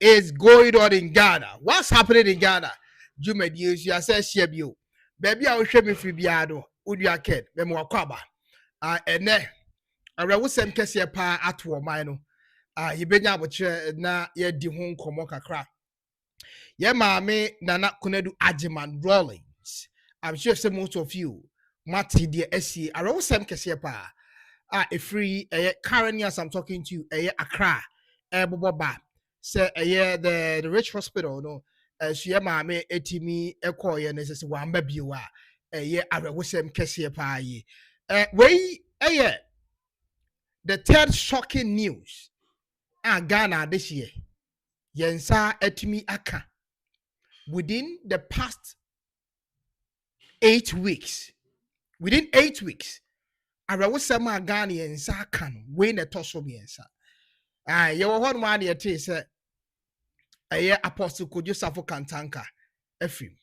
is going on in Ghana? What's happening in Ghana? Juma Dios, you say share you. Baby, I will share me free biado. Udia kid, memo kwaba. And then I will send Kessia pa at war mino. You benya butcher na ye di home komoka crack. Yeah, mammy, nana konadu agyeman+. I'm sure some most of you, Matty dear SC, I will send Kessia pa. A free currently as I'm talking to you, Accra, Boba. Say the rich hospital no she ma me etimi ekoye ne sese wa mba wa arewosem kese pa yi we the third shocking news Ghana this year yensa etimi aka within the past 8 weeks arewosem Ghana yensa aka no we na toso yensa ye wo hon ma de te se Apostle Kojo Kantanka Efim.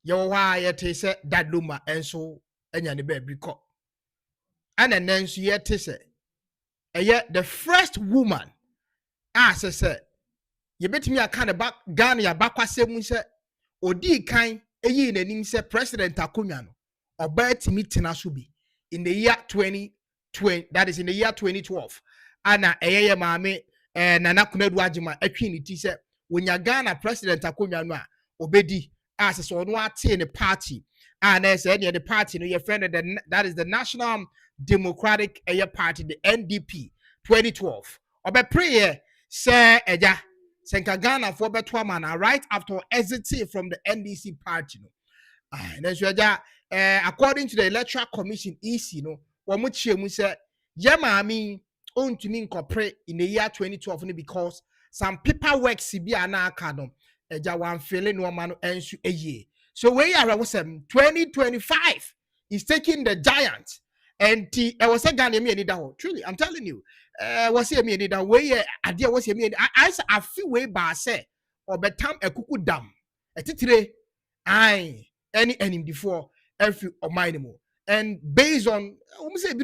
Yawa yete se dadluma enso enya ne ba briko. And then so yete se the first woman se ye betimi aka ne ba Ghana ya bakwasem se odi kan eyi nanim se President Akonwa no oba timi tena so bi in the year 2020, that is in the year 2012. Ana maame nana konadu agyeman atwi ne ti se wonya Ghana President Akonwa no a obedi as so no ate ne party na say the party no your friend that is the National Democratic Party, the NDP 2012 obe prayer say eja senka Ghana for beto amana right after exiting from the NDC party no then so eja according to the Electoral Commission EC no wo mo chiemu say ye maame on to me incorporate in the year 2012 because some paperwork CB ana akadom eja wan feeling no man ensu eye. So we are 2025 is taking the giant and I was a Ghana me that truly I'm telling you was here me that way idea was here me I feel way ba say or betam ekuku dam etitire I any before every or minimum. And based on say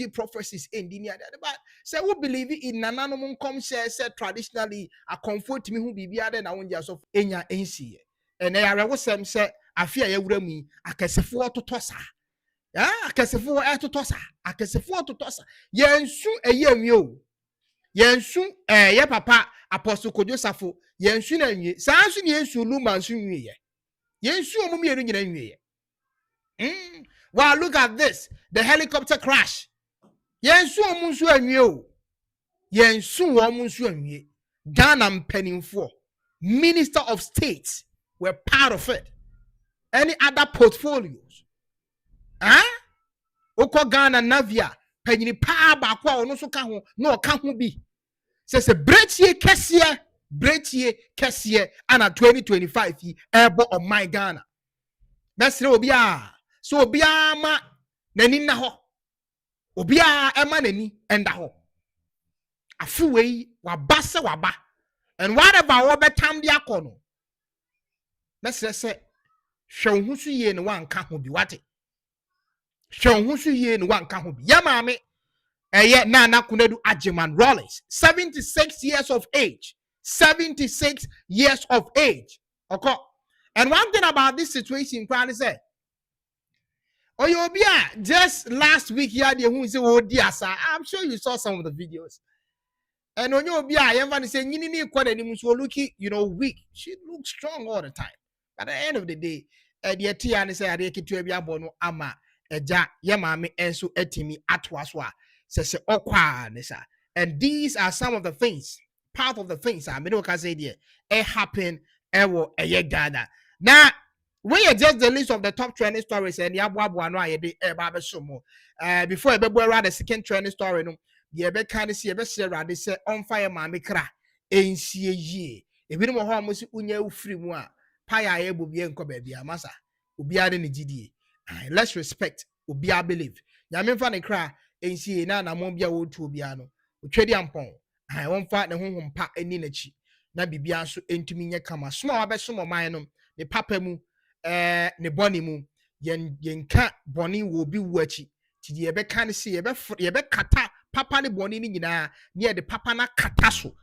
prophecies in the but say we believe in nananum come say traditionally a comfort me who be other na won just of enya ensie and I was say afia ya wura mu akasefo to tosa ya akasefo to tosa akasefo to tosa yensu eyemi o yensu ye papa Apostle Kojo Safo yensu na nwie sansu ne yensu luma nsu nwie yensu omumieru nyina nwie wow, look at this. The helicopter crash. Yensu omunsu anwie o. Yensu omunsu anwie. Ghana mpenimfo, Minister of State were part of it. Any other portfolios? Oko Ghana Navia, penyini pa ba kwa ono so ka ho, no ka ho bi. Says a bretie kesie ana 2025 ebo on my Ghana. That's obia. So obia ma nani na ho. Obia ema nani enda ho. Afuwei wabase waba. And whatever obetam dia kono. Let's say hwe ho so ye ne wan ka ho bi wate. Hwe ho so ye ne wan ka ho bi. Ya maame Nana Konadu agyeman+. 76 years of age. 76 years of age. Okay. And one thing about this situation, is say, Oyobia, just last week, he had who say, oh, dear, sir. I'm sure you saw some of the videos. And Oyobia, everyone saying, you need to look, weak. She looks strong all the time. But at the end of the day, the Tiana say, I reckon to be a bono ama, a ja, yamami, and so etimi atwaswa, says, okwa, nessa. And these are some of the things, part of the things, I mean, I say, dear, it happened, a year Ghana. Now, we are just the list of the top trending stories and before I be around the second trending story no the be kind of see be share they say on fire mama kra ensie ye e bi no ho mo si unya ufiri mu a pa ya ebu bi enko ba bia masa obi ade ne gidie let's respect obi a believe nyame fa ne kra ensie na mo bia wo tu obi ano otwedi ampon won fa ne honhom pa ani na chi na bibia so entumi nya kama small abeso mo man no ne papa mu ne boni mu yenka boni wo bi wu achi ti de be kan se ye be kata papa ne boni ni nyina ne de papa na kata so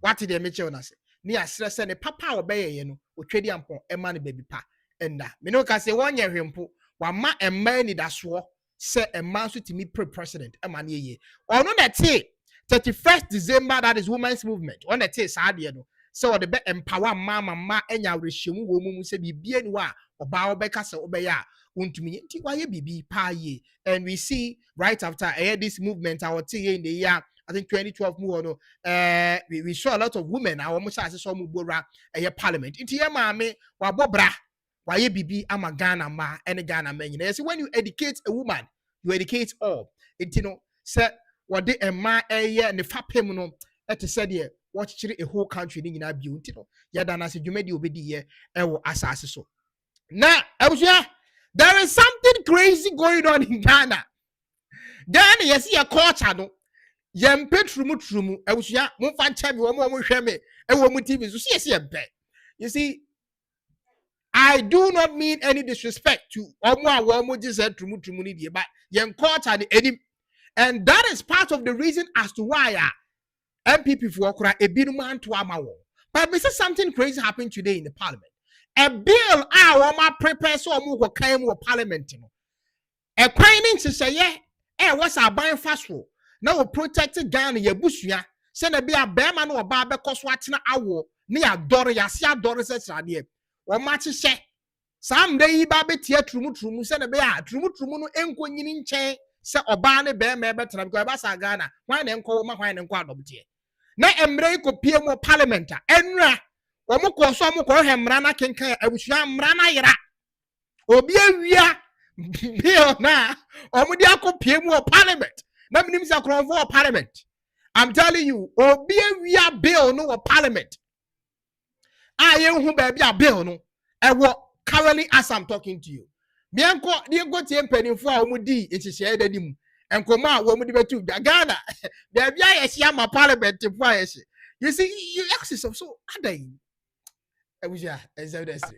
what did they make you say near stress and a papa obey you know or trading upon a money baby pa and that me no can say 1 year him po wa ma a man ni that swore say a man to me pre-president a man ye or no that 31st December that is women's movement on the sad you know so the be empower mama enya reshimu wo mu say bibie ni wa oba obeka se obeya untumi nti wa ye bibi pa ye and we see right after this movement our tea in the year I think 2012 we saw a lot of women our almost as so mu bora parliament nti ye maame wa bobra wa ye bibi ama Ghana ma and Ghana men you see when you educate a woman you educate all it you know say what the ema ne fapem no et said here watch a whole country ni nyina bi unti no ya da na se dwumadi obedi ye ewo asase so na abusua there is something crazy going on in Ghana. Ghana yes your culture no yem petrumu abusua mo fa ncha me wo mo hwe me ewo mu TV so yes you see I do not mean any disrespect to omo just said trumu ni die but yem culture the enim and that is part of the reason as to why MPP for okra ebinum anto amawo. But we see something crazy happening today in the parliament. A bill our prepare so omo kan mu parliament no. E kwan ni say what's our buying fast for. Now we protect Ghana ye busua. Say na bia bema no oba bekoso atena awo ne adore yase adore se srade. O ma che hye. Sam dey ba betia trumu say na bia trumu no enkonyini nchen se oba ne bema betena because ba sa Ghana. Why na enko ma why na enko adobtie. Na emre ko pie mo parliament enra omo ko so omo ko hemra na kenkan abusua mra na yera obi awia bill na omo dia ko pie mo parliament na minim se kron for parliament I'm telling you obi awia bill no parliament aye hu ba bia bill no ewo currently as I'm talking to you me enko tie mpanimfo a omo di ehihye dadim enkoma wo mu di betu Ghana there be a ma parliament you see you ask yourself so adai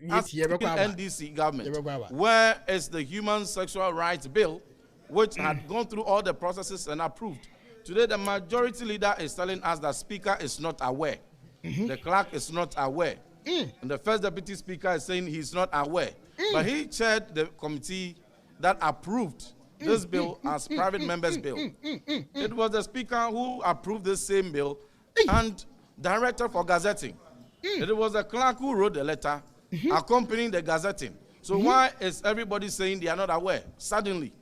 NDC government where is the human sexual rights bill which had gone through all the processes and approved. Today the majority leader is telling us that speaker is not aware. The clerk is not aware. And the first deputy speaker is saying he's not aware. But he chaired the committee that approved this bill as private members bill. It was the speaker who approved this same bill and director for gazetting. It was the clerk who wrote the letter accompanying the gazetting. So why is everybody saying they are not aware? Suddenly,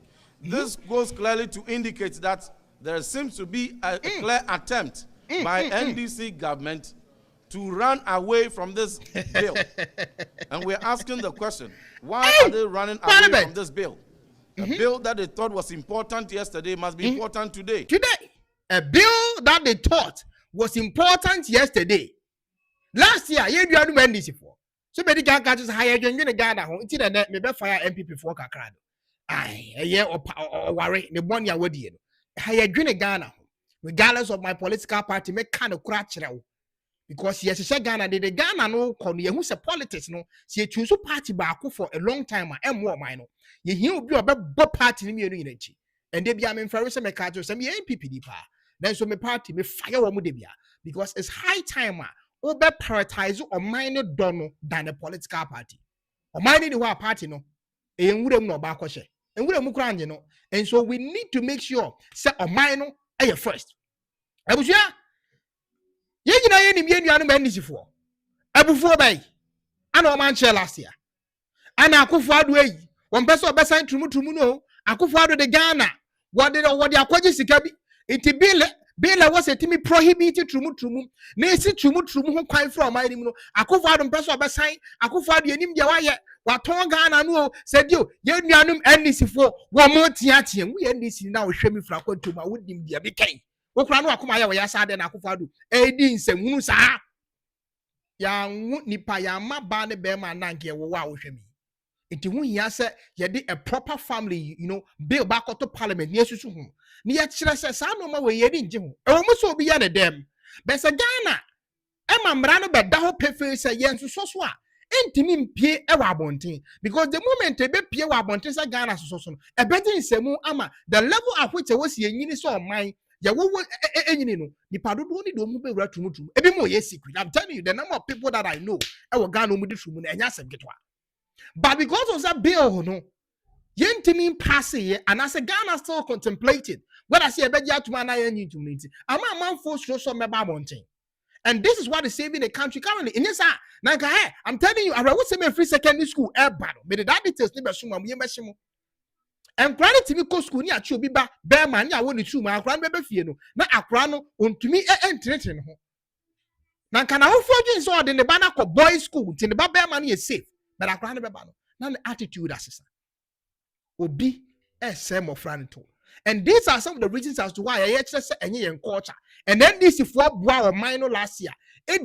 this goes clearly to indicate that there seems to be a clear attempt by NDC government to run away from this bill. And we're asking the question, why are they running away from this bill? A bill that they thought was important yesterday must be important today. A bill that they thought was important yesterday. Last year, you do NDC for. So many Ghana higher than Ghana home. Until the net, maybe fire MPP for Kakrado. Aye, a year or worry, the 1 year would you. Higher Ghana, regardless of my political party, make kind of crutch now. Because yes, Ghana did the Ghana no corner who's a politics no. See, choose a party back for a long time and more minor. You hear be about party in the and they be I'm in favor of my cards some MPP pa. Then so my party me fire or mudebia because it's high time over prioritize or minor dono than a political party. Or minor the party no. And we don't know about question. And we don't know, you know. And so we need to make sure set a minor a first. I was ye nyina ye nim ye nuanu manisi fo abufuo bai ana o man che last year ana akufo ado ayi won pese obesan trumu no akufo ado de Ghana wode akwaji sika bi iti bill was etimi prohibit trumu na esi trumu ho kwan from my nim no akufo ado pese obesan akufo ado enim de waye waton Ghana no sadio ye nuanu NDC fo wo mo tiatie wo ye NDC na wo hwemi fra kwantum a wodim de bi kan okura no akoma ya ya sa de na akufado edi nsehunu sa ya nipa ya maba ne be ma nanke wo wa wohwemi enti hu hia se ye de a proper family you know bill back to parliament ne asusu hu ne ya kire se sa no ma we ye di nje hu e wo so obi ya ne dem be se Ghana e ma mra no be da ho pefe se ye nsoso so a entimi mpie e wa abonten because the moment e be pie wa abonten se Ghana soso no e be di nsemu ama the level at which e was ye nyini so oman ya wo enyini no nipa dodo ni do mu be wura trumu ebi mo ye secret. I'm telling you the number of people that I know e wo Ghana mu di trumu na enya asem getwa. But because of that bill no yentimi pass ye and as a Ghana still contemplated what I say ebeja to na yen to meet man force so meba mountain. And this is what is saving the country currently. In yes, I'm telling you, I would say me free secondary school air battle. But that details never show me meshimo. And granted to me go school near Chubiba, bear man, ya won't true my grand baby fieno. Na akrano on to me entering home. Now can I offer you so in the banner for boys' school till the bear money is safe. But I grand baby. Now the attitude assessor. Obi SM of Franito. And these are some of the reasons as to why I actually say any culture. And then this is for our minor last year. We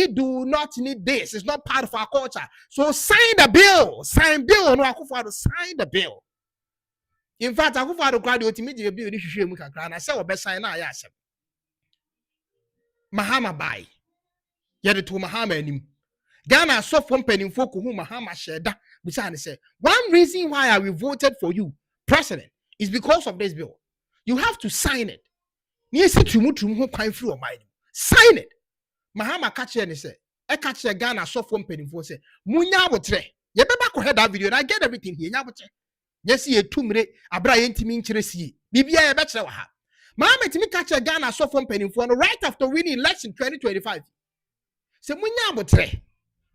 do not need this. It's not part of our culture. So sign the bill. Sign bill. No, sign the bill. In fact, I go for the graduate immediately bill. This is and I say, best sign now. Yes, Mahama by. Yet to Mahama. Ghana saw from penny folk who Mahama shared. One reason why I voted for you, President, is because of this bill. You have to sign it. Sign it. Mahama catch and say, I catch a Ghana saw from penny folk say, Munya wotre. You better head that video and I get everything here. Yes, ye 2 minutes. Abraham Timin Chiresi. Bibia better. Mahama to me catch a Ghana saw from penny folk right after winning election 2025. Say Munya wotre.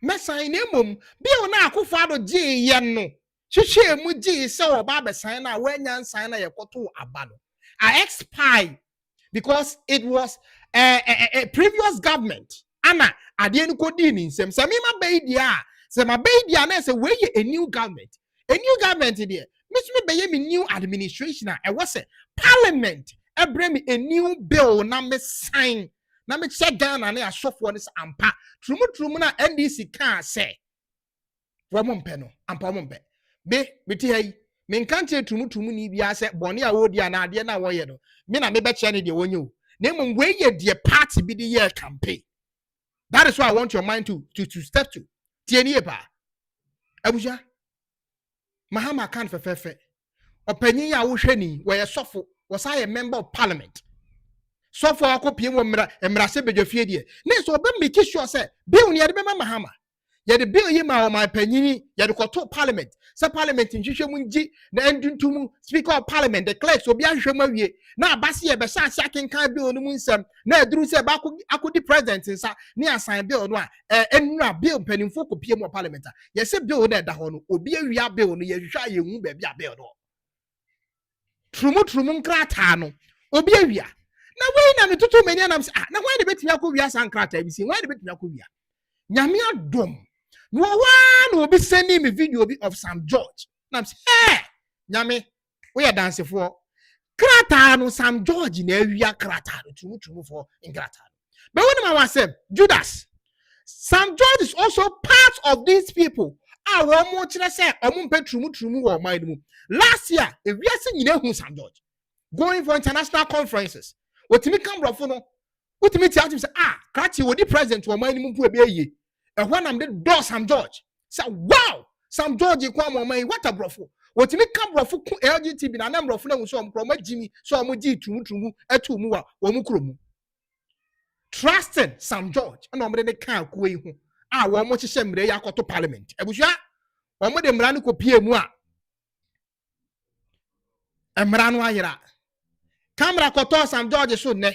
Mesign mum bill na akufado ji yen no hwehwe mu ji se oba be sign na wenyan sign na yekoto aba no I expire because it was a previous government ana ade no kodi ni nsem se me ma be dia se ma be dia na se we a new government there me be me new administration e was a parliament e bring me a new bill na me sign na me check Ghana na asofo this ampa trumu na NDC can say wamompe no ampa wamompe be meti hai me nkante trumu ni bia say bone a wodi na ade na woye no me na me be che ne de wonyo na mum we ye de party bi de year campaign. That is why I want your mind to step to tie ni ba abuja Mahama kan fefefe opanyin ya wo hwani we ye sofo was I a member of parliament. So for copy emra se bedwafie de ne so be make sure say bill ne de be Mahama ye de bill yi ma o my panyini ye de koto parliament say parliament nhwehwe mu ngi na enduntum speaker of parliament the clerks obi ahwehwe mu awie na abase ye be sha kenkan bill no mu nsem na eduru say ba akodi president nsa ne assign bill no a enura bill panimfo kopie mu parliament ye say bill na da ho no obi awia bill no ye hwehwa ye hu ba bia bill no trumu nkrata no obi awia na we na me tutu many am say na why the betimi akowia sankrata bi si why the betimi akowia nyame adom no one will be sending me video of Sam George na am say nyame we are dance for krata no Sam George na awia krata no tumu for ingrata but when I say Judas Sam George is also part of these people one more kire say omumpe tumu wo mind mu last year if we are seeing you Sam George going for international conferences. What me come brofo no what me tell him say krati wo di president wo man mu pu ebe ye e when am the door Sam George say wow Sam George kwa mo man what a brofo what me come brofo ku LGTB na nam brofo na so am kroma jimi so am gi tumu atu mu wa wo mu kromu trusted Sam George na omre ne kan ko yi hu wo mo hye mre ya akoto parliament ebusua wo mo de mra ne ko pie mu emra no ayira camera koto Sam George so ne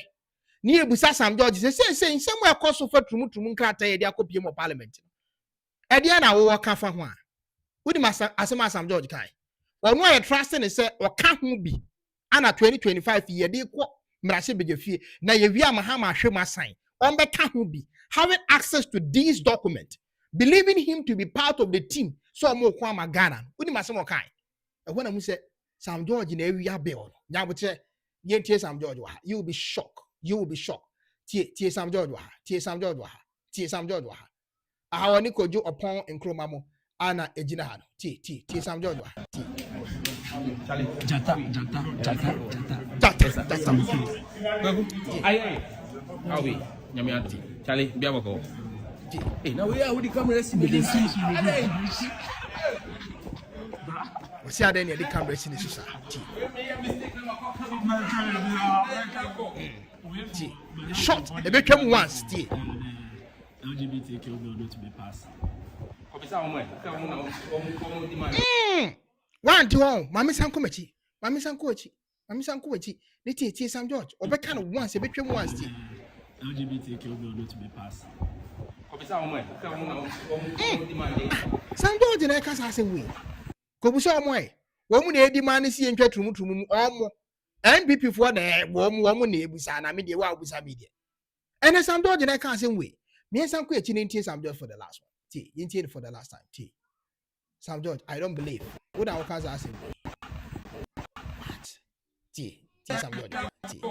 ni ebusa Sam George say nsem e koso fa tumu nkrata ye de akopie mo parliament e de na wo ka fa ho a wodi asema Sam George kai ono ye trust ne say o ka ho bi ana 2025 ye de ko mrase begefie na ye wi Mahama ahwemasan on be ka ho bi having access to these documents believing him to be part of the team so mo kwa magana wodi masema kai e ho na mu say Sam George na wi abel nya bo che ye Sam George wa you will be shocked tie Sam George wa tie Sam George wa ahawani koju upon nkroma mo ana ejina ha tie Sam George wa jata ai awi nyame anti chale bia boko na we a wudi camera si be see how then the camera in the society. Short, they became once. LGBTQ bill not to be passed. One to all, Mammy Sankomachi, Mammy Sankochi, Mammy Sankochi, they take Sam George, or Beckham once, they became once. LGBTQ bill not to be passed. Sam George and I can't say we. Go some way. Woman, a demand is here and try to move or NBP for the woman neighbors and I mean the wild with media. And as Sam George and I can't say we. Me and Sam George in Sam George for the last one. T, in for the last time. T. Sam George, I don't believe. What our cars are saying. What? T, Sam George. T.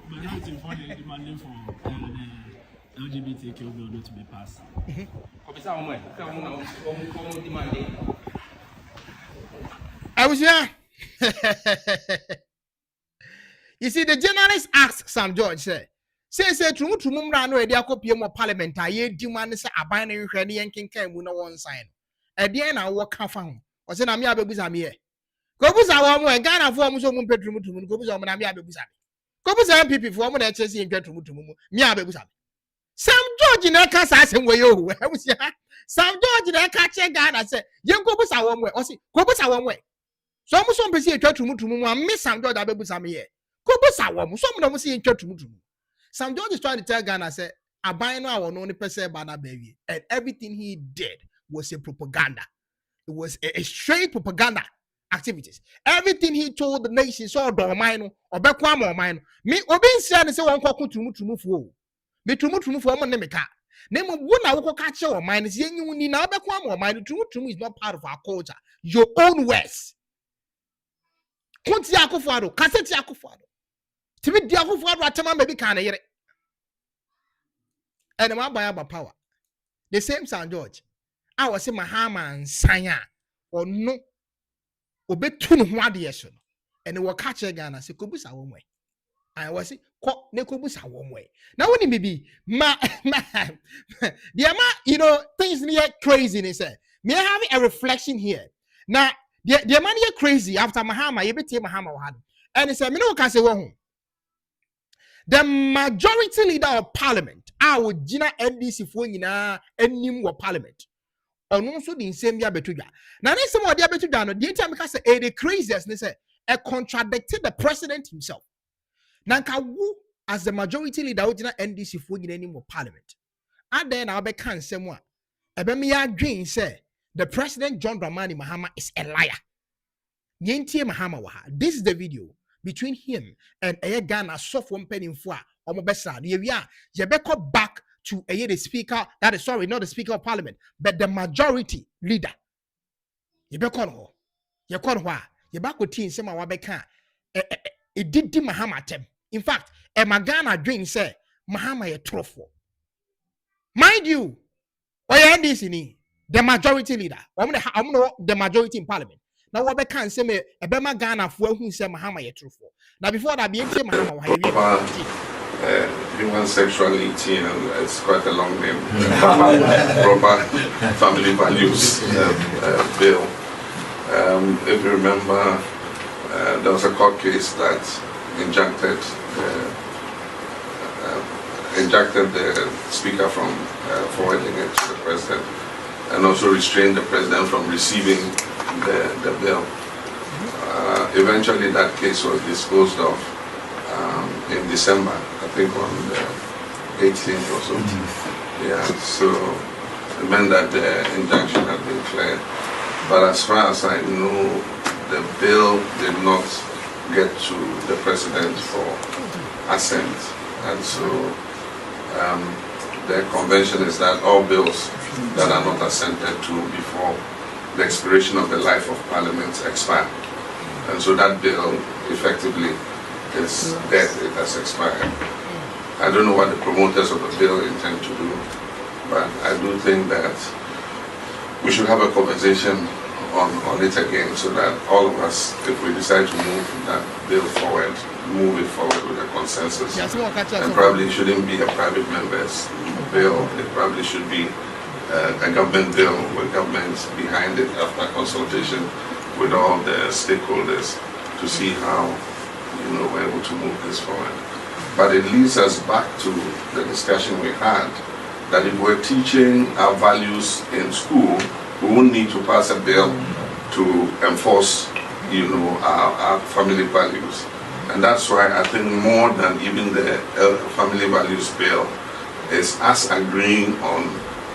Demanding for LGBTQ bill not to be passed. I was here. You see, the journalist asked Sam George, say, Trumu ran where they are copying more parliamentary demand say a binary ready and king came with no one sign. At the end, I walk found. Or say, I'm here, babies, I'm here. Go was our one, Ghana forms of bedroom to go on Namia babies. Go was MPP for one HSC and get to Mia babies. Sam George in that case, I said, where you was here. Sam George in that catch Ghana said, you go was our one way, or see, go was our one way. So I'm some busy to miss Sam George, babies, I'm here. Go was our one, some of them see in church to Sam George is trying to tell Ghana, say, I buy now or only person by that baby. And everything he did was a propaganda. It was a straight propaganda activities. Everything he told the nation, so Dormino or Bequam or mine. Me, Obin said, say, one call to move for. Me to move for one name. Name of one I will catch your mind is you need now Bequam or mine. To is not part of our culture. Your own words. Contiaco Fado, Cassetiaco Fado. To be Diaco Fado, Atama maybe can't hear it. And the one by our power. The same St. George. I was saying Mahama+sam or no. Obe tunu hwadeyeso and we catch Ghana say kobusa one way. I was say ko ne kobusa one way. Now when it the things near crazy they say. Me have a reflection here. Now the man here crazy after Mahama, you be Mahama had. And it's a me no can say one. The majority leader of parliament, our Gina NDC for nyina enim wo parliament. Or also the same year betuja. Now, there's some idea betuja. No, the entire because the craziest they say contradicted the president himself. Now, who as the majority leader of NDC for any more parliament. And then I'll be can someone. Ebemia Green say the president John Dramani Mahama is a liar. Yentie Mahama waha. This is the video between him and Ghana soft one penny for Omobesa. You better back to the speaker, that is sorry, not the speaker of parliament, but the majority leader. You be con you con wha, you back with teen sema wabeka. It did Mahama tem. In fact, a Magana dream say Mahama a trophy. Mind you, the majority leader. I'm the majority in parliament. Now what can say me a Bema Ghana for who say Mahama a trophy. Now before that being Mahama human sexuality, and it's quite a long name. Proper family values bill. If you remember, there was a court case that injected the speaker from forwarding it to the president, and also restrained the president from receiving the bill. Eventually, that case was disposed of in December, I think on the 18th or so. Yeah, so it meant that the injunction had been cleared. But as far as I know, the bill did not get to the president for assent. And so the convention is that all bills that are not assented to before the expiration of the life of Parliament expire. And so that bill effectively is dead, it has expired. I don't know what the promoters of the bill intend to do, but I do think that we should have a conversation on it again so that all of us, if we decide to move that bill forward, move it forward with a consensus. And probably it shouldn't be a private member's bill, it probably should be a government bill with government behind it after consultation with all the stakeholders to see how, we're able to move this forward. But it leads us back to the discussion we had, that if we're teaching our values in school, we won't need to pass a bill to enforce, our family values. And that's why I think more than even the family values bill is us agreeing on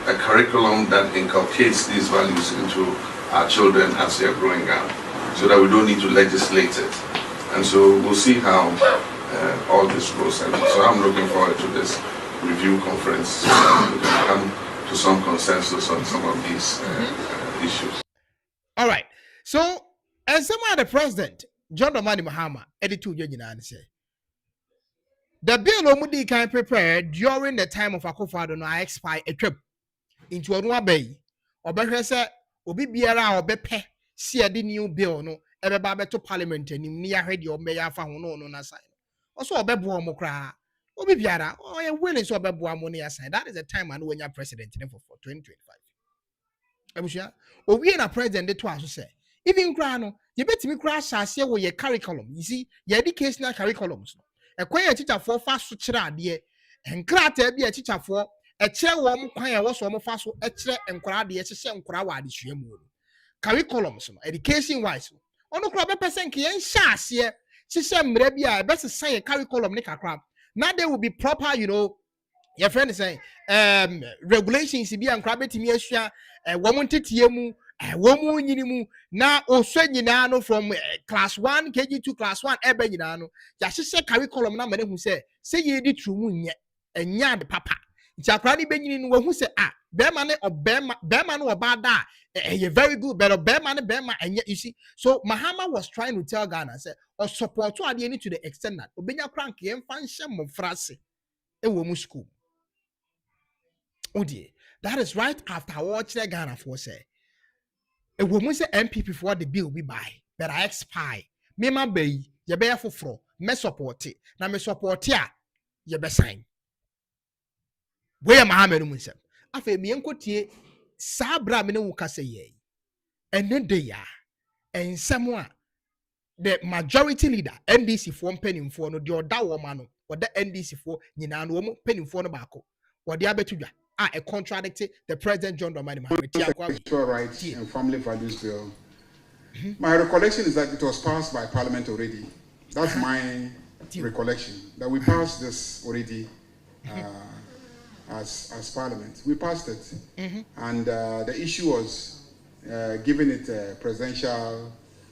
a curriculum that inculcates these values into our children as they're growing up, so that we don't need to legislate it. And so we'll see how all this goes. So I'm looking forward to this review conference so that we can come to some consensus on some of these issues. All right. So, as someone the president, George+Mahama+sam, editor and say, the bill Omudi can prepare during the time of Akufo-Addo no expire a trip into Onua Bay. Or better say, Obi Biara or Bepe, see a new bill no, ever to Parliament and near ready or mayor for no sign. Also, a bebu mokra. Obi Biara, or a willing so bebu ammonia sign. That is the time and when you're president for 2025. Abusha, Obi and a president de twice say. Even grano, you bet me crash as here with your curriculum. You see, your educational curriculums. A quiet teacher for fast to chira dear, and crater be a teacher for a chair warm choir was one fast a chair and crowd the SSM crowd is your mood. Curriculums, education wise. On the crab person can shas here. She said, maybe I best say a curriculum nick a crab. Now there will be proper, your friend is saying, regulations be and crab it in Yeshua, a woman titiemu. Woman yinimu na oswenyina from class 1 KG to class 1 ebe nyina no ya hye curriculum na mane hu say ye di trumu nye enya de papa nti akra ni benyini no hu say bema ne obema no obada very good but obema ne bema enye you see. So Mahama was trying to tell Ghana say or support to ade to the extent that obenya crank ye mfa nhye mofrase e wo mu school odie. That is right after watching Ghana for say a woman say MPP for the bill be by, but I expire. Me man be ye be foforo, me support it. Na me support ya, ye be sign. Where Mahama no say. Afa me enkotie sa bra me ne wo kase ye. Ene de ya. En semwa the majority leader NDC for penimfo no de oda wo ma no, oda NDC for nyina no wo penimfo no baako. Wo de abetudwa. It contradicted the president George+Mahama+sam. Sexual rights and family values bill. My recollection is that it was passed by Parliament already. That's my recollection. That we passed this already as Parliament. We passed it, and the issue was giving it a presidential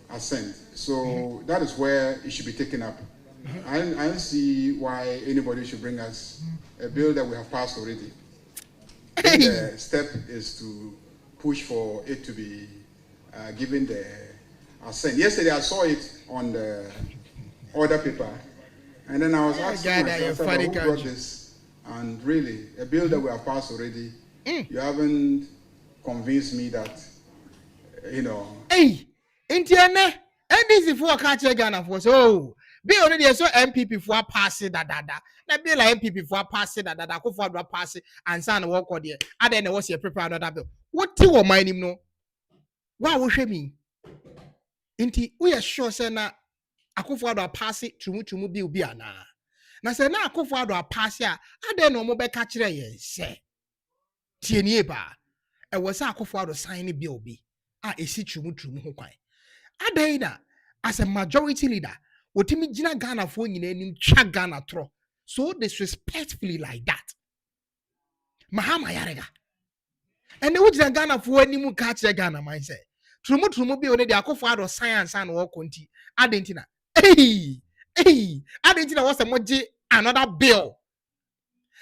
assent. So that is where it should be taken up. I don't see why anybody should bring us a bill that we have passed already. The step is to push for it to be given the assent. Yesterday I saw it on the order paper, and then I was asking myself, who brought this? And really, a bill that we have passed already, you haven't convinced me that, Hey, Indiana, and this is for catch Ghana for so. Be already so MPP for pass it that. Na be like MPP for pass it that Akufo-Addo pass it and san work there. And then was here prepare another bill. What you want mind him no? Why we show me? Inti we are sure say na Akufo-Addo pass it trumu bill be ana. Na say na Akufo-Addo pass ya. And then no mo be catch ye say. Tie nie ba. E was Akufo-Addo sign bill be. Esi trumu ho kwan. Adan na as a majority leader Otimi jina Ghana for nyina twa Ghana tro so disrespectfully like that. Mahama yarega. And the jina Ghana for animu catch Ghana mindset. Trumu be on the Akufo-Addo science and work konti. Adentina. Hey. Adentina was a moji another bill.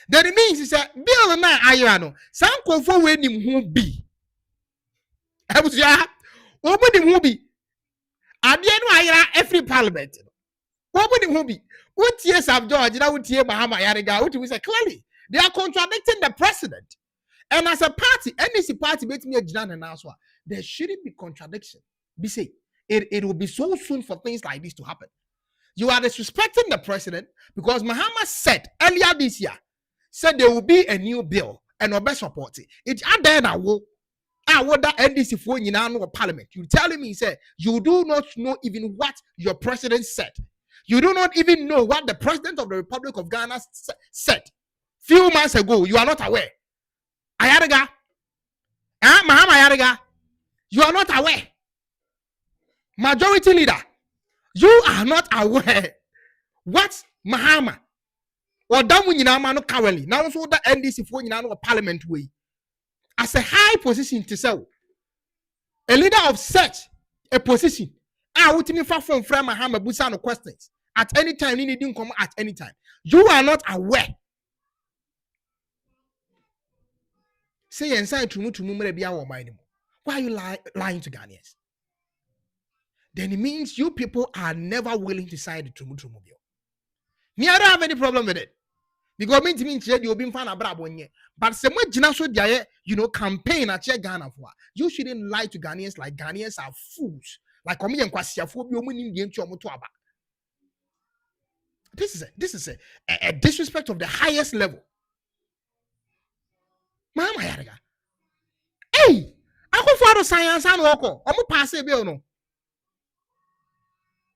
That means is a bill na ayano. Some confo we nim ho bi. Abuja. Omo nim ho bi. Ade no ayira every parliament. What would it be? What years have George? Now would Mahama Yarega? What we say clearly? They are contradicting the president. And as a party, NDC party makes me a Jan and answer. There shouldn't be contradiction. Be say it will be so soon for things like this to happen. You are disrespecting the president because Mahama said earlier this year, said there will be a new bill and no best support it. It's out there now. what that NDC for in our parliament. You telling me, say, you do not know even what your president said. You do not even know what the president of the Republic of Ghana said few months ago. You are not aware. Ayariga, Mahama Ayariga, you are not aware. Majority leader, you are not aware what Mahama or Damunina currently now also the NDC for in our parliament way as a high position to sell a leader of such a position. I would me from mahama+sam questions at any time. You didn't come at any time. You are not aware. Say inside to why are you lying to Ghanaians? Then it means you people are never willing to sign the Trumu bill. Me, I don't have any problem with it. Because it means you'll be fan of Brabonye. But some campaign at Ghana for. You shouldn't lie to Ghanaians like Ghanaians are fools. Like this is a disrespect of the highest level. Mama Yariga. Hey, I go for science and woko. I'm pass a bill no.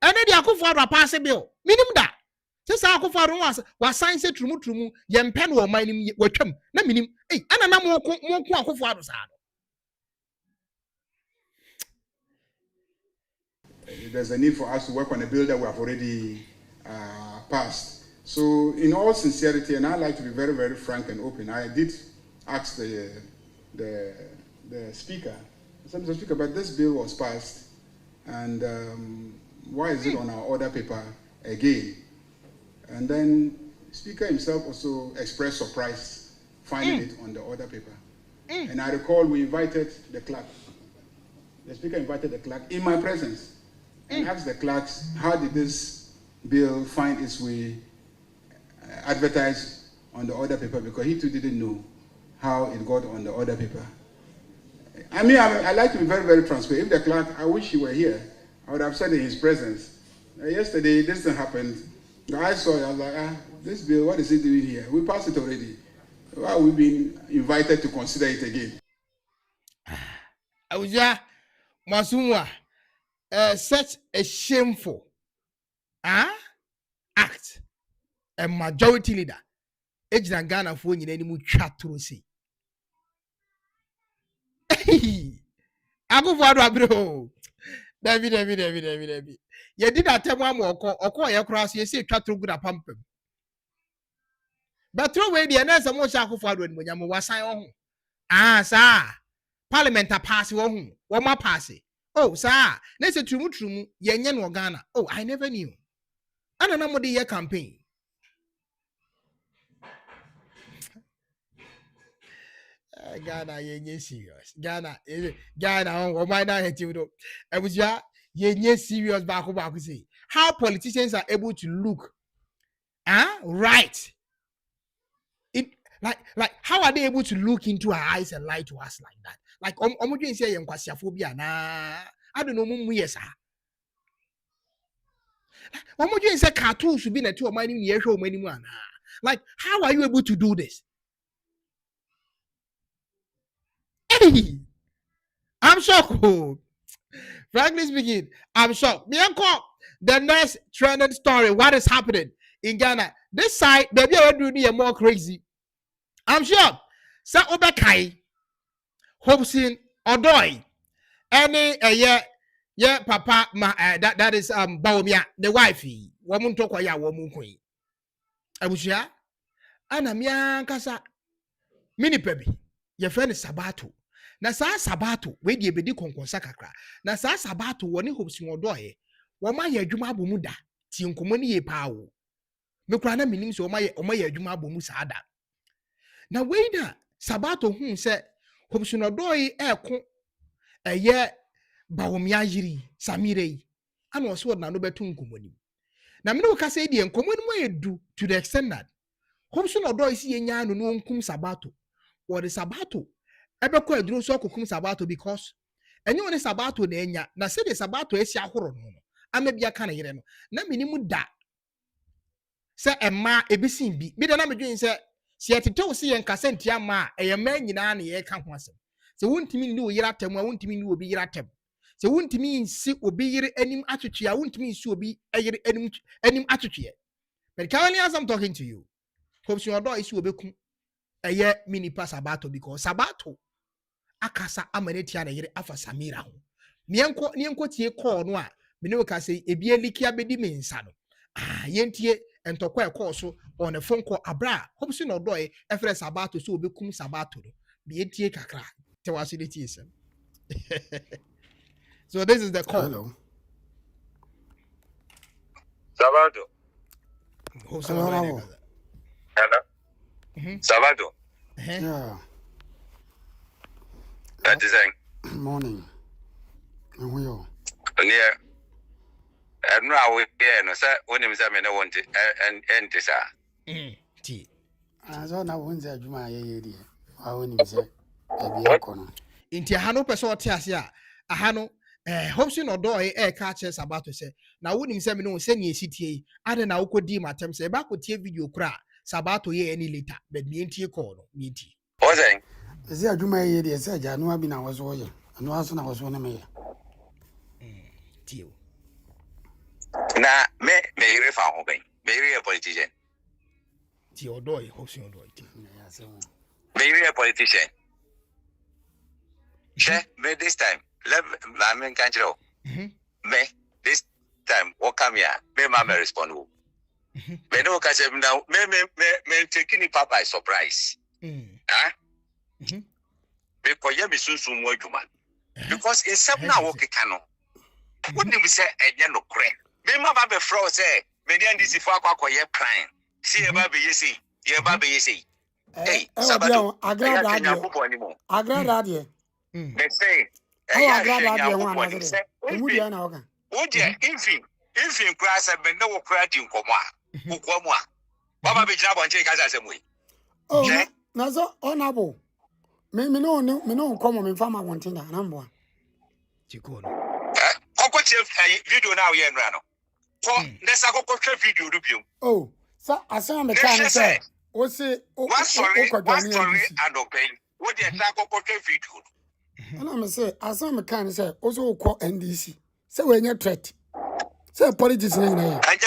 And then I go for pass a bill. Minimum that. Just I go for was science Trumu yem pen or mining wechem. Na minim. Hey, and I'm more for there's a need for us to work on a bill that we have already passed. So, in all sincerity, and I like to be very, very frank and open, I did ask the speaker, Mr. Speaker, but this bill was passed, and why is it on our order paper again? And then the speaker himself also expressed surprise finding it on the order paper. And I recall we invited the clerk. The speaker invited the clerk in my presence and asked the clerks, how did this bill find its way advertised on the order paper? Because he too didn't know how it got on the order paper. I mean, I like to be very, very transparent. If the clerk, I wish he were here, I would have said in his presence. Yesterday, this thing happened. I saw it, I was like, this bill, what is it doing here? We passed it already. Why are we being invited to consider it again? Auja Masumwa, such a shameful act. A majority leader. Ejina Ghana for you any mu chat through see. I go for bro. David. You did that time one more or your cross, you say chat through good a pump. But throw away the answer more shall for when you was sign on. Sir. Parliament pass one more pass. Oh, sir. Let's say Trumu, Yenyan Ghana. Oh, I never knew. I don't know what the campaign. Ghana, ye serious. Ghana, oh, why not hit you? I was ye serious back say. How politicians are able to look, right? It like how are they able to look into our eyes and lie to us like that? Like doing say phobia nah. I don't know yes. Doing say cartoon should be in a two of my near show many one. Like, how are you able to do this? Hey, I'm shocked. Frankly speaking, I'm shocked. The next trending story, what is happening in Ghana? This side, baby, I do need more crazy. I'm sure. Sa obekai, hopeson, odorye, any yeah, papa, that is Baumia, the wifey. Woman talk ya woman queen. I was ya, Anna Mia Casa, mini baby, your friend is Sabato. Na sa Sabato, we di ebedi konkonsakakra. Na sa Sabato, woni hopeson odorye. Woma ye adwuma abomu da ti nkomo ne ye pa wo me kura na minim so oma ye adwuma abomu saada na we na Sabato hu se hopeson odorye eko eye bawomia yiri samire yi ana o so na no betu nkomo ni na me no ka se die nkomo ni mo edu to the extent that hopeson odorye si ye nya no no nkum Sabato wo de Sabato ebekọ aduro so kokum Sabato because enye woni Sabato na enya na se de Sabato esi ahoro no amebia kana yire no na minimu da se emma ebisin bi da na medwen se se etete wo se yen kasentia ma eyema nyina na ye ka ho asem Se wontimi ni oyira tem a wontimi ni obi yira tem. Se wontimi nsi obi yire anim atwetwe a wontimi nsi obi ayire anim atwetwe. But currently as I'm talking to you, Hopeson Odor isi obeku eye mini pass Sabato because Sabato akasa amanetia na yire afa Samira ho. Nienko tie call no a me ne ka say ebi eliki abedi me nsa no. Yentie entokwa call so on the phone call abra Hopeson Odor efre Sabato so obekum Sabato no. Be yentie kakra. Te wasility isem. So this is the call. Hello. Sabato. Hello. Sabato. Yeah. That is saying. Morning. And we are. Near. And now we no sir. When him say me no want it and this T. I saw now when say Juma ye. I when him say e bi akono. Inti ahano person te ase a ahano Hopeson Odor ka che Sabato say na wonim say me no say ne esitie ade na wokodi matem say ba ko tie video kura Sabato ye any later but me entie call no me entie. What saying? Say Juma ye dey say Janu abi na wo so ye. Anu aso na wo so na me. Tio. Na me refa ho ben. Me a politician. Tio Odor Hopeson Odor ti. Me a politician. Me this time. Let me can't you me this time what come here me mama respond me no catch him now me taking it by surprise because you be soon more human because in some now okay cano wouldn't we say a no crane me mama be fro say me dey this for akwa ye crying see e ba be yesi hey Sabato agrada dey they say if class have been no credit in Komwa. Baba be job on take as a way. Oh, Nazo honorable. Me no come me farmer wanting that number. Chikono. Video now here no. For let's go video review. Oh, so I saw me can say. O say what story and open. What the go video. And I'm say, as some can say, also call NDC. Say when you're threat. Say politics in here. Any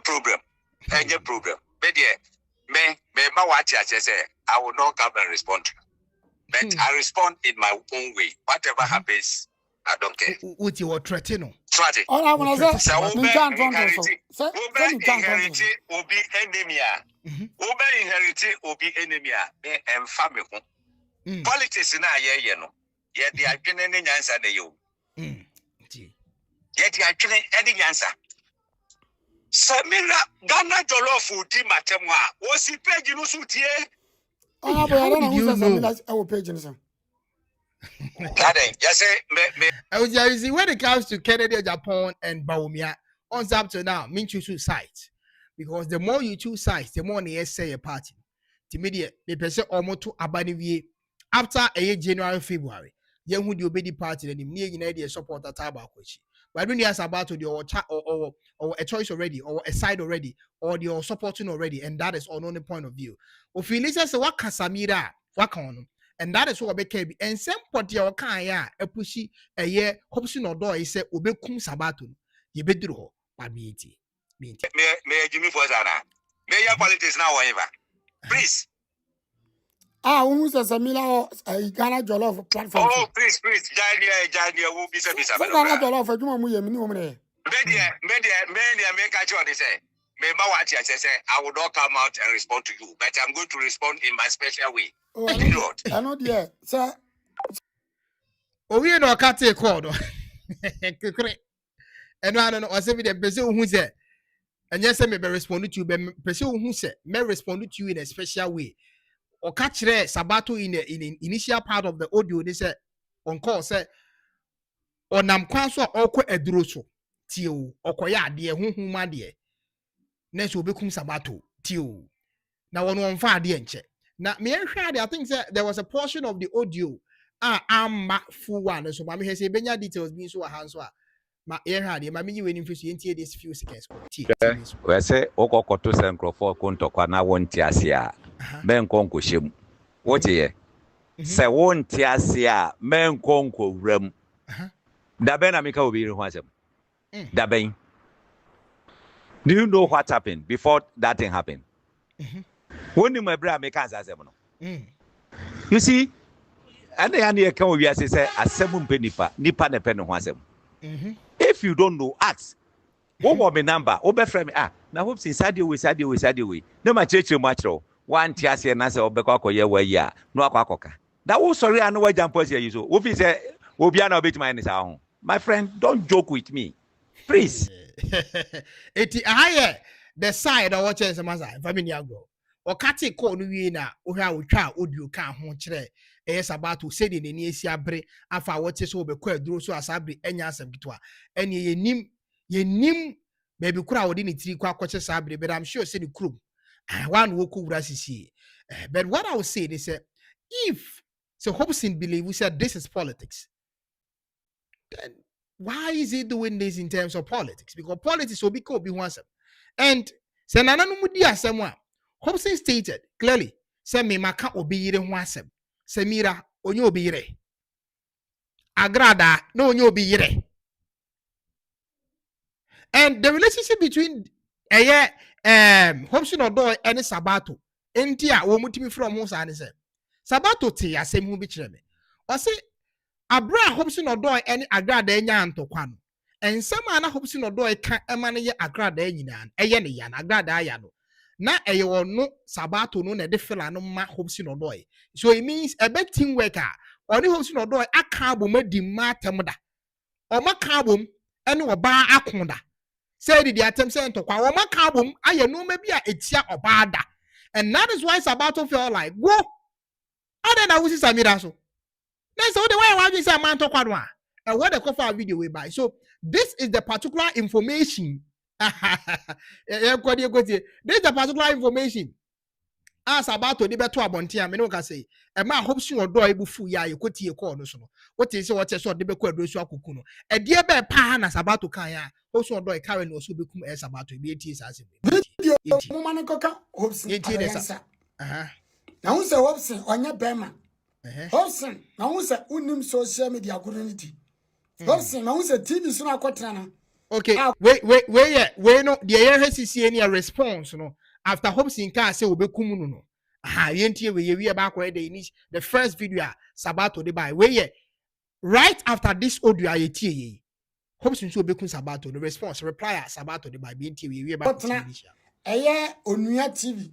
problem. But yeah, me ma watch I say I will not come and respond. But I respond in my own way. Whatever happens, I don't care. What you were threatening? Strategy. All I want to say, Obe inherit obi enemy. Obe inherit obi enemy. Me family. Politics na ye no. Ye di adwene ne nyansa na yo. Ye di adwene e di nyansa. Samira Ghana jollof di matemwa. O si page no so tie. Oh, but I don't know who says Samira our page no so. Just say me. I was see when it comes to Canada, Japan, and Baumia, on up to now, mean choose sides. Because the more you choose sides, the more they say a party. The media, they person almost to abandon after a year, January, February. Young who the obedi party and the near United support a tabakwachi. But when you ask about the or a choice already, or a side already, or you're supporting already, and that is on only point of view. If you listen to what Casamira, what on. And that is what became and some pot your kaya a pushy a year Hopeson Odor is said obekum Sabato. Ye bedro by me. May Jimmy for Zana. May your politics now, whatever. Please. Who says Samira Ghana jollof platform? Oh, please, Jania will be service. Ghana jollof for Juma Muye. Media, make a choice. They say, may my watch, I say, I will not come out and respond to you, but I'm going to respond in my special way. Oh, I know, dear, sir. Oh, we know can't take call. And I don't know, I said, the person who said, and yes, I may respond to you, but person who said, may respond to you in a special way. Or catch Sabato in the initial part of the audio, they said, on call, said, or nam kwaso okwa edroso tio okoya de huhu ma de na so bekum Sabato tio na wono onfa de enche na me hwa de I think there was a portion of the audio amma full one so ma me say benya details bi so ha so ma e hwa de ma me yiwe ni mfisu entie this few seconds we say okokoto se nkrofo ko ntokwa na wonti ase a ben konko shem wote ye Se won tiasia men konko wram. Da ben amika obi ri ho asem. Da ben. Do you know what happened before that thing happened? When you my brother make answer asem no. You see, and the can we say asem nipa ne pen ho asem. If you don't know, ask. What was my number? Friend, now hope inside way. No my church much. One tiasia na se obekwa koye wa ya. No akwakoka. That was sorry I know why jump here you so. Obi say obi na obet my nisa ho. My friend, don't joke with me. Please. Eti aye the side of what chance masa family ago. O kati ko no wi na ohwa otwa audio kan ho kire sabato say de ni esi abre afa what so obekwa aduro so asabre enya asem gitwa eni yenim baby kura wodi ni tiri kwa kwache sabre but I'm sure say the crew one woku wura sisi. But what I would say is if so Hopeson believe we said this is politics, then why is he doing this in terms of politics? Because politics will be called be one. And say nana no mudi asem Hopeson stated clearly say me maka obi yire ho asem. Say mira onye obi yire. Agrada no onye obi yire. And the relationship between Hopeson odorye and Sabato entia wo mutimi from ho sa ne say Sabato te asem hu bi kire me. O say abra Hopeson odorye and agrada enya antokwa no. Ensema na Hopeson odorye ka ema ne ye agrada nyina eye ne ya na agrada aya no. Na eye wono Sabato no na de fela no ma Hopeson odorye. So it means a bit team worker oni Hopeson odorye aka abomadi ma temda. O maka abom ene oba akonda. Say the attempt saying to kwa maka abom aye no maybe a etia oba da. And that is why Sabato felt like, whoa, other than Wusi Samira so. That's all the way I say man to kwadwa. And what the cover video we buy. So this is the particular information. This is the particular information. As about to the better abonti am no ka say e ma Hopeson odorye bufu ya yekotie call no so no what is what so de be kwa dosu akuku no e de be pa na Sabato kan ya Hopeson odorye carry no so bekum Sabato be tie sa video mo man koka Hopeson ayansa na hu se Hopeson onya bema Hopeson na hu se unim social media community Hopeson na hu se TV so na akotena na okay wait no the HCC any response no after Hopeson can say obekum no yentie we back where the first video Sabato de by we right after this audio yetie Hopeson so obekum Sabato the response reply Sabato de by yentie we back onua TV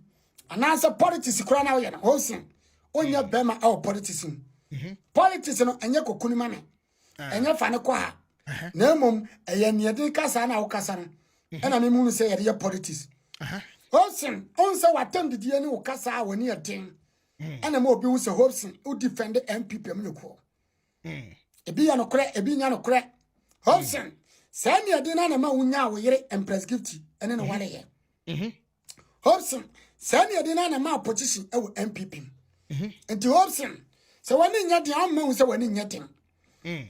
anasa politics kura na we na Hopeson onya bema politics politics no enye kokuni ma me enye fa ne kwa na mom niedin kasa na wo kasa no ena me mu say ye politics Hopeson onse watem die ni ukasa woni eden ena ma obi hu se Hopeson u defend MPP am yeko ebi ya no kre ebi nya no kre Hopeson say ni eden na ma unya wo yire empress gift ene no wale ye Hopeson say ni eden na ma position e wo MPP enti Hopeson say woni nya den am ma hu se woni nya den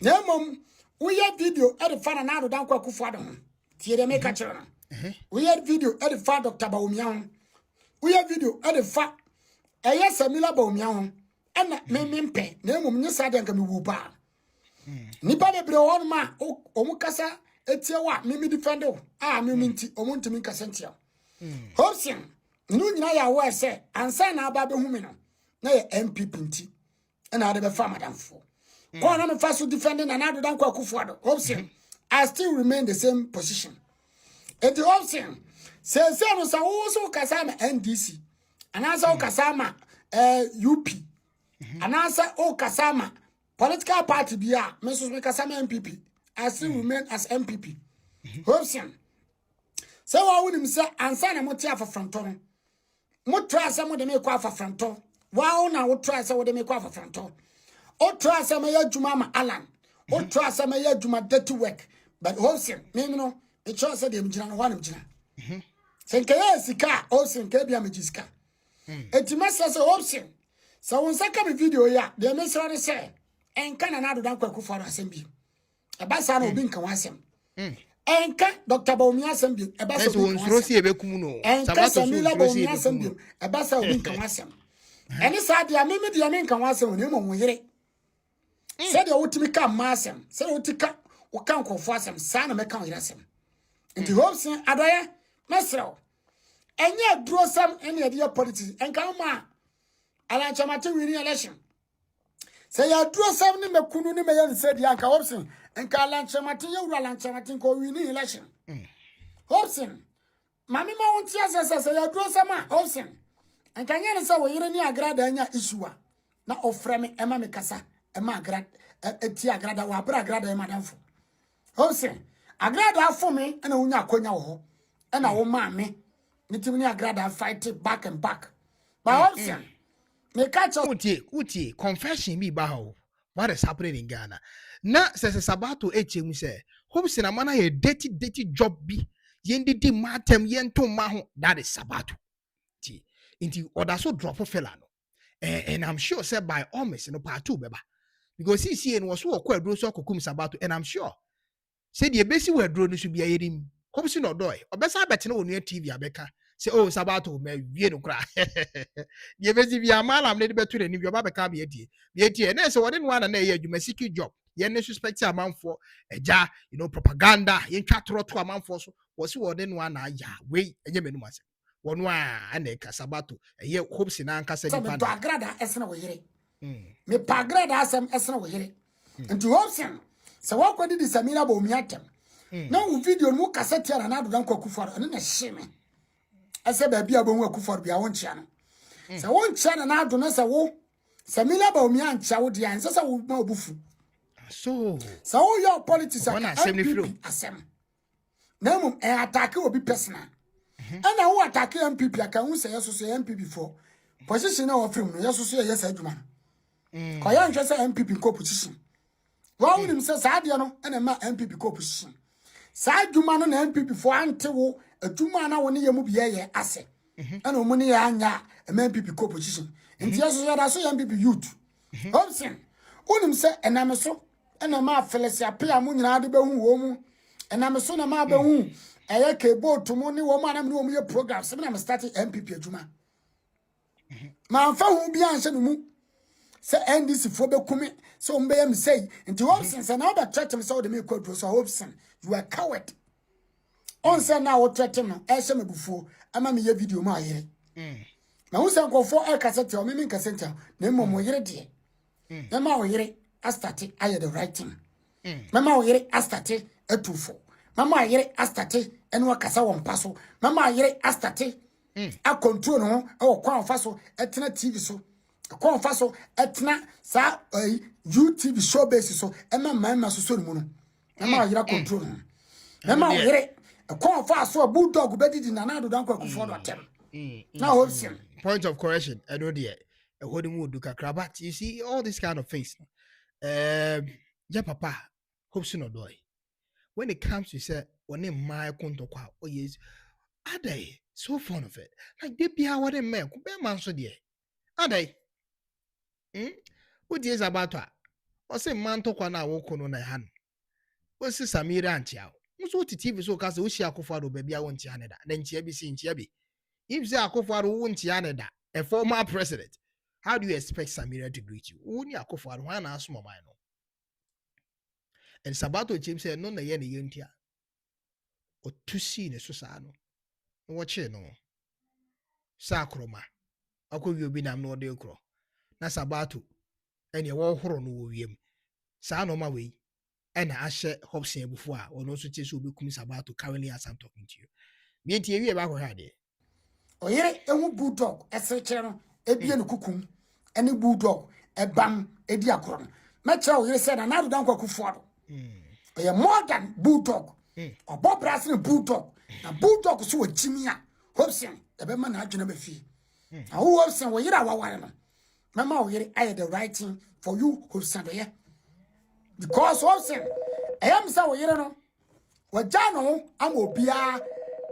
na mom we ya video e de fa na do dan kwa kufu adon tie de make a chiro we had video at the fa Dr. Baumian. We had video at the fa Samila Baumian. And me pen, name of Nissa and Wuba. Nipa de Breon ma, Omukasa, Etiawa, Mimi defendo. Miminti, Omuntimika Sentia. Hopeson, Nunaya was say, and sign our Baby Humino. Nay, MPP. And I have a farmer than for. One of us defending another than Kwakufuado. Hopeson, I still remain the same position. And the Hopeson says, also Kasama NDC, and answer Kasama UP, and answer Kasama political party BR, Mrs. Kasama MPP. I still remain as MPP. Hopeson. So I wouldn't say, and sign a motia for Fronton. What try some of the make off for Fronton? Wow, now what try some of the make off for Fronton? Or try some of your Jumama Alan, or try some of your Juma dirty work. But Hopeson, no. The choice of them jina one jina. Senkaya sika o senkaya majiska. Etimasa so Hopeson. So when saka me video ya, the mesra say enka na do dan kwaku for assembly. Eba sa na obi nka wasem. Enka Dr. Baumia assembly, eba so nrosi ebekumu no. Enka Samila Baumia assembly, eba sa obi nka wasem. Any sad ya mimi dia men kan wasem ne mo yire. Said you wotimi ka masem, said wotika wo kan kofo asem, sa na me kan yire asem. Nti hopsin adoye mesrew. Enye duro sam ene de politics enka ma alanchamate wini election. Say ya duro sam ni mekunu ni meyen said ya nka hopsin enka alanchamate ye wura alanchamate ko wini election. Hopsin mami ma wonti asese say ya duro sam a hopsin enka nyane say wo yire ni agrada anya issue na ofre me ema me kasa ema agrada eti agrada wa bra agrada ema danfo. Hopsin agrada afo me na wonya akonya wo ho na wo ma me Nitimini agrada fight back and back. But also, me catch up. Uti, confession me baho. What is happening in Ghana? Na says Sabato HM say, Hope Sinamana a dirty job be. Yendi di matem yento maho. That is Sabato. Into or so drop of felano. And I'm sure said by almost in a part two, beba. Because he was so quite bro so kukum Sabato, and I'm sure. Said the basic word drone should be a him. Hope si no doy. Obesa bet no near TV abeka. Say oh Sabato me wie no kra. The besi bi amala am need betu ni bi oba beka be die. Be die na say won one na ye adwuma secret job. Ye ne suspect amanfo eja propaganda ye twa to amanfo so wo se won one na ya we enye menum ase. Won a na ka Sabato ye hope si na anka say di pa. Me agrada esna wo yire. Me pagrada asem esna wo yire. Nti hopsin se wo kwadi di samina ba omiatem. Na u video mu cassette ya na do dan kwakufor ene na hye ase ba bia bo hu akufo bia won chia no se won chia na ado na se wo samila ba omi ancha wo dia nse se wo ma obufu so your politics asem na mum e attack obi personal na wo attack MPP aka hu se yeso so MPP for position na wo frame no yeso so yes adwuma ko ya nhwe se MPP ko position wo nim se sa de no na ma MPP ko position sa adwuma no na MPP for ante wo adwuma na woni yemu biye ye ase ana omuni ya anya MPP ko position nti yeso ya da so MPP youth Hobson unim se ename so ena ma felesi apia mu nyina de behu wo mu ename so na ma behu eye kebo to mu ni wo mu anam ni wo mu ye program se na me start MPP adwuma ma fa hu bia anse no mu se NDC fo be kumi so mbe yem say nti Hobson se na oba threat me so de me kwadro so Hobson you are coward on say na wo threat no e hye me bufuo ama me ye video ma ayere na wo se nkofo e cassette o me me cassette na mo yere de na wo yere astarte aye the right thing mama wo yere astarte atufo mama yere astarte ene wakasa wo mpaso mama yere astarte a control no e wo kwa faso etena TV so kwa faso etena sa YouTube show base so e mama so mu no mama yere control no mama wo yere kwa faso bulldog bedidi na na do dan kwa kufo do tem na Hobson point of correction I know there a holding wood kakra but you see all these kind of things yeah papa Hobson odoy when it comes to say when my konto kwa oh yes are they so fond of it like they be what them men be man so there are they what is about her or say man to kwa na wo kono na han o si Samira antia so TV so ka say o shi akofado ba bia won tia ne da na ntia bi si ntia bi if say akofado won tia ne da a former president how do you expect Samira to greet you woni akofado wan na aso mama no and Sabato James said no na ye ne yentia o tusi ne so sa no wo che no sa kroma akowi obi nam no de kro na Sabato ene wo horo no wo wiem sa no ma we ena ahye Hobson ebufu a ono so che so obekum Sabato currently as I'm talking to you me ntie wie ba ko ha de oyere ehu bulldog eseche no ebie no kukum ene bulldog ebam edi akoro me kira oyere se na do dan kwakufu ado oye more than bulldog obo brass bulldog na bulldog so wachimia Hobson ebe ma na adwena be fi na Hobson wo yira waware no mama wo yire I the right thing for you Hobson yeah because Hobson I am say wo yire no wajano am obia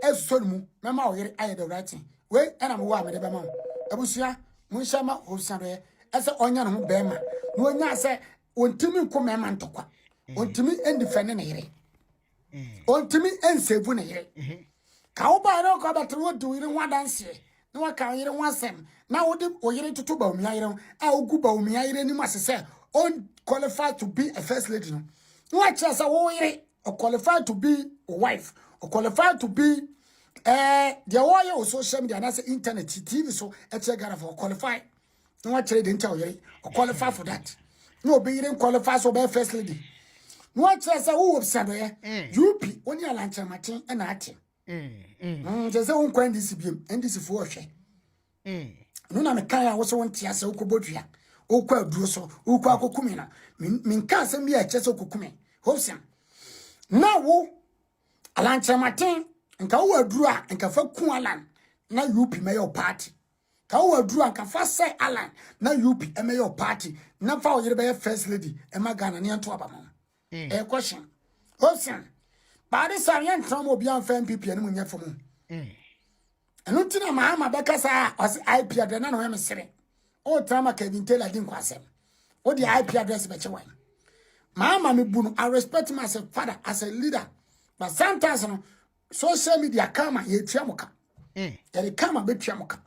esonu mama wo yire I the right thing we na mo wa me de be ma abusua mun shama Hobson yeah ese onya no be ma no onya se ontimi ko mema ntokwa ontimi endifene na yire ontimi ensevu na yire ka wo ba no ko ba tro do yire wadanse na waka yere wasem na wode oyere toto ba omi ayere a ogu ba omi ayere ni masese on qualified to be a first lady no wa chesa wo yere or qualified to be a wife or qualified to be the warrior or social media and internet TV so Ghana for qualified no wa chere den tell yere or qualify for that no be yere qualify so be first lady no wa chesa wo obsado ye UP oni alanche matin e na ate jese won kwa ndisi biem ndisi fo ohwe no na me kan ya wo so won tia se ukobodua ukwa aduro so ukwa akokumi na min ka asem bi a chese okokumi hopsan na wo alanche matin nka wo aduro a nka fa ku alan na UP mayor party ka wo aduro nka fa se alan na UP mayor party na fa wo yere be first lady e magana ne ento abama question hopsan Bari Sarian Tromo beyond fan PP and Munya for moon. And Untina Mahama Becasa as IP address, no him sitting. Oh, Trama Kevin Taylor didn't quasem. What the IP address better one. Mahama Mibun, I respect myself, father, as a leader. But sometimes, social media kama ye Tiamoka. They come a bit Tiamoka.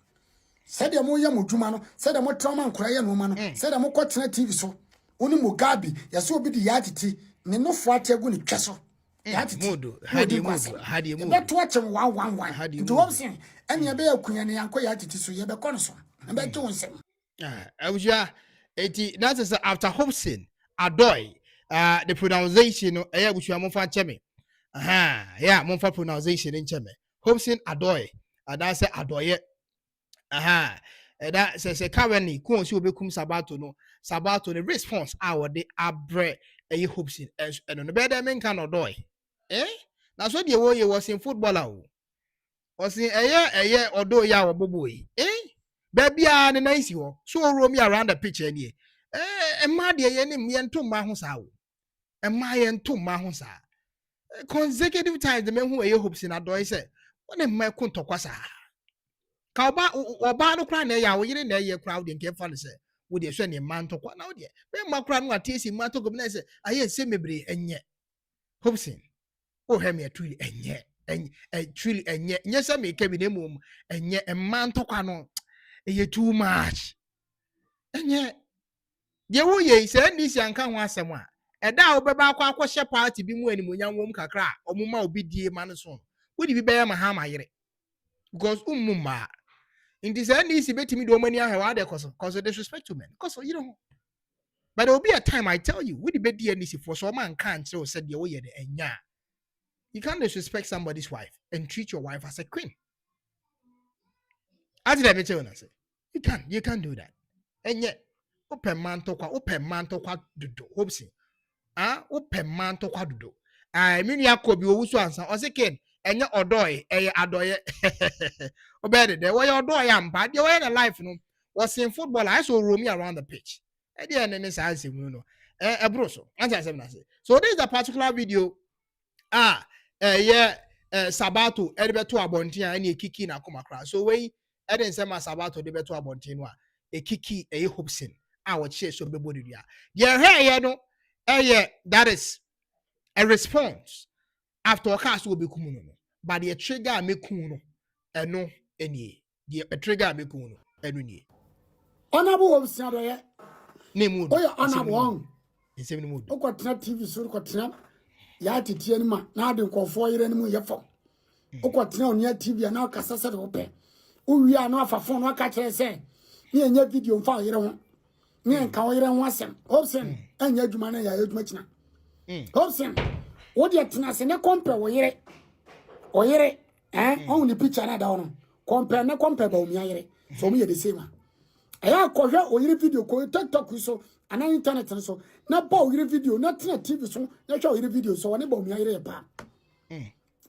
Said the Moya Mujumano, said the more trauma and crying woman, said the more continent TV so. Uni Mugabi, Yaso be the attitude, no fwate guni castle. Mood. But watch him 111. To obscene, and you be a queen and uncle attitude so you be console. And by doing some. I was ya 80. That is after Hopson, Adoy. The pronunciation, which you are more for Chemi. Yeah, more for pronunciation in Chemi. Hopson, Adoy. And that's Adoye. That says a currently, Coons will become Sabato, no Sabato, the response hour, the abre, a Hopson, and on the bed, I mean, cannot doy. That's what the way was in football. Was in a year or do ya or boy. Baby, and a nice you. So roam me around the pitch any. And my dear enemy and 2 mahonsa. And my and 2 mahonsa. Consecutive times the men who are hopes in a doy said, what am I going to quasa? Kauba or Bano cry near ya, we didn't hear crowd in Kefan say, would you send a man to what now, dear? When my crown was tasting Mato Gomez, I hear semi and yet. Hopsin. Oh, hear me a truly and yet, and truly and yet, yes, I may carry the mum, and yet a man to canon, a too much. And yet, dear, oh, ye said this young can want someone. And now, Baba, what shall party be more than young woman can cry, or Mumma will be dear man son. Would you be bear Mahama yet? Because Mumma. In this end, easy betting me do many other cause of disrespect to men. Because you know. But there will be a time I tell you, would you be dear for some man can't so said the way and ya. You can't disrespect somebody's wife and treat your wife as a queen. As did I tell you, you can't do that. And yet, open man to what do hoping. Open man to what do. I mean, Yakobi also answer, or second, and your odorye, adorye. Or better, the way your odorye am, but the way the life was in football, I saw room around the pitch. And the end is as you know, a broso. So this is a particular video. Sabato ebeto abontin and a kiki na come across. So we didn't say my Sabato de beto abontin a kiki a hopsin. I would share so be body. Yeah, hey, no, that is a response after a cast will be kumuno. But the trigger me kuno and no any. The trigger me kuno and any. Honorable of Sadoya. Name oh, honorable. It's even mood. Oh, got TV so got ya titi anima na ade nkofo yere ne mu yefo okotena onia TV na akasase de ope uwi anu afafo no aka kire se ne enya video mfa yere ho ne nka yere ho asem hopsen enya adwuma na ya adwuma kina hopsen wo de tena se ne compare wo yere on the picture na da ono compare ba omi yere so mu ye the same aya kohwe o yere video ko TikTok so ana internet so na ba o yere video na tena TV so na hwa o yere video so woni ba omi yere pa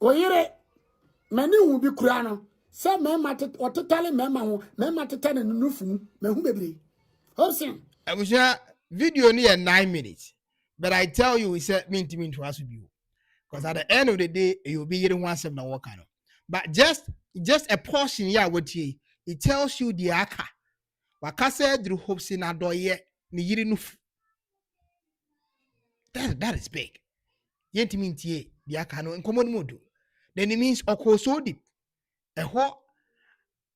o yere mani hu bi kura no se me mate ototale me ma ho me mate tane nufu me hu bebre hopsin abusha video ni 9 minutes but I tell you we said mean to us with you because at the end of the day you be hearing one na work on but just a portion yeah what he tells you the aka wakase through hopsin adoye ni yiri nufu that is big yenti mintie the aka no common modu then it means okoso deep eho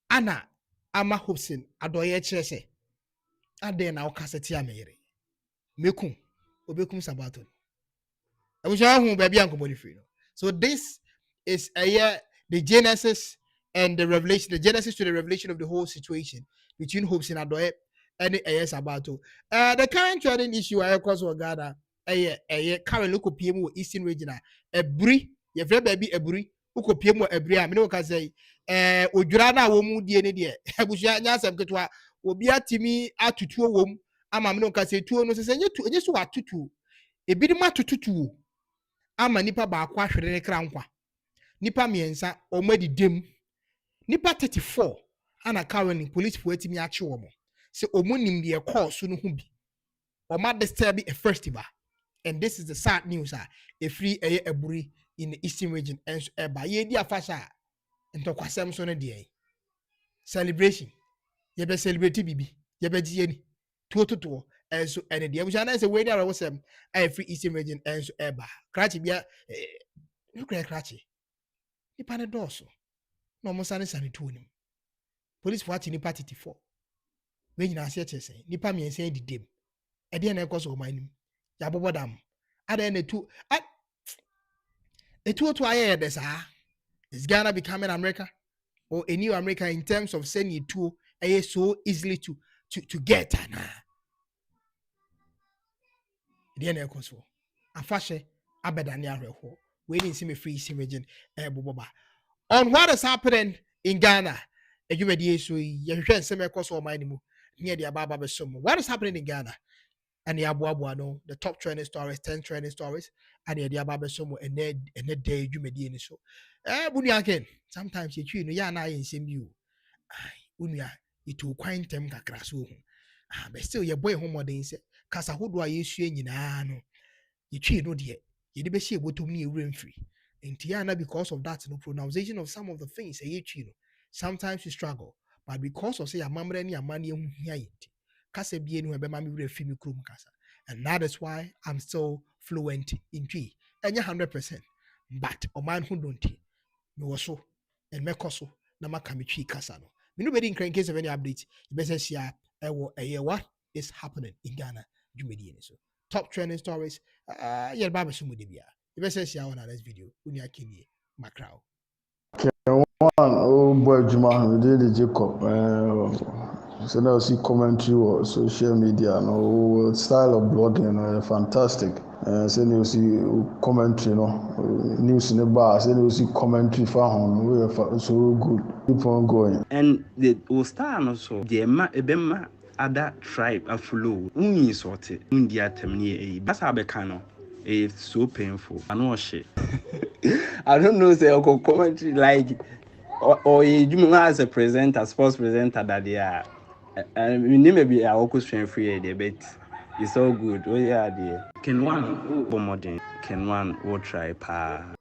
ana mahopson adɔyɛ kyerɛ sɛ adɛn na wokasa tia me yere mekum obekum sabato abusha hu baby ankomoni free no. So this is the genesis and the revelation, the genesis to the revelation of the whole situation between hopes and adoye and sabato. The current trending issue across Ghana current local PM eastern region a bri ye very baby a bri uko PM a bri amino ka say odwira na wo mu die ne de abusha nyasem ketwa obi atimi atutuo wom ama amino ka say tuo no se nye so atutu ebi de matututu ama nipa baako ahwere ne kra nkwa nipa miensa omadi dem nipa 34 ana currently police for etimi ache wo mo se omonim de course no hu bi o ma disturb a festival. And this is the sad news a free aburi in the eastern region and by ye dia fasha ntokwasem so no de celebration ye be celebrate bibi ye be die ni to and so and the abusha na say we there was free eastern region and so eba krachi bia no krachi nipa ne doso no mo sane to nim police for ati nipa 34 we nyina ase chese nipa me ense di dem e de na ekoso man nim ya bobodam ada na tu to aye de sa. Is Ghana becoming America or a new America in terms of sending to so easily to get na de na ekoso afashe abedani ahweho we didn't see me free eastern region boboba on what is happening in Ghana. What is happening in Ghana? And the abu no, the top trending stories, 10 trending stories, and the ababesomo and the day you made so. Bunyaken, sometimes you know, ya na in same you. Unya, it will quaint them kakrasu. But still, your boy home days, Casa who do I issue in no. You know, dear, you did be able to me rain free. In Tiana, because of that, no pronunciation of some of the things, sometimes you struggle, but because of say a mamre ni amani kasa bie no be mami refi mi krum kasa, and that is why I'm so fluent in Twi. And 100%, but o man who don't me was so and me koso na maka mi Twi kasa no. Me no be in case of any update. You better see what is happening in Ghana. You may so top trending stories. Yeah, baba sumu de bia. You better see on this video. Unia kini macrao. K1ng Ghana, we did Jacob. So now see commentary on social media. No style of blogging, fantastic. So you see commentary, news in the bar. So you see commentary for home. So good. Keep on going. And the style also the ebema other tribe a flow. Uni sorted. India temni. That's how becano. It's so painful. I know shit. I don't know. Say commentary like. Or you as a presenter, sports presenter that they are, and we maybe our question free but it's all good. Oh yeah, dear. K1ng Ghana, K1ng will try pa.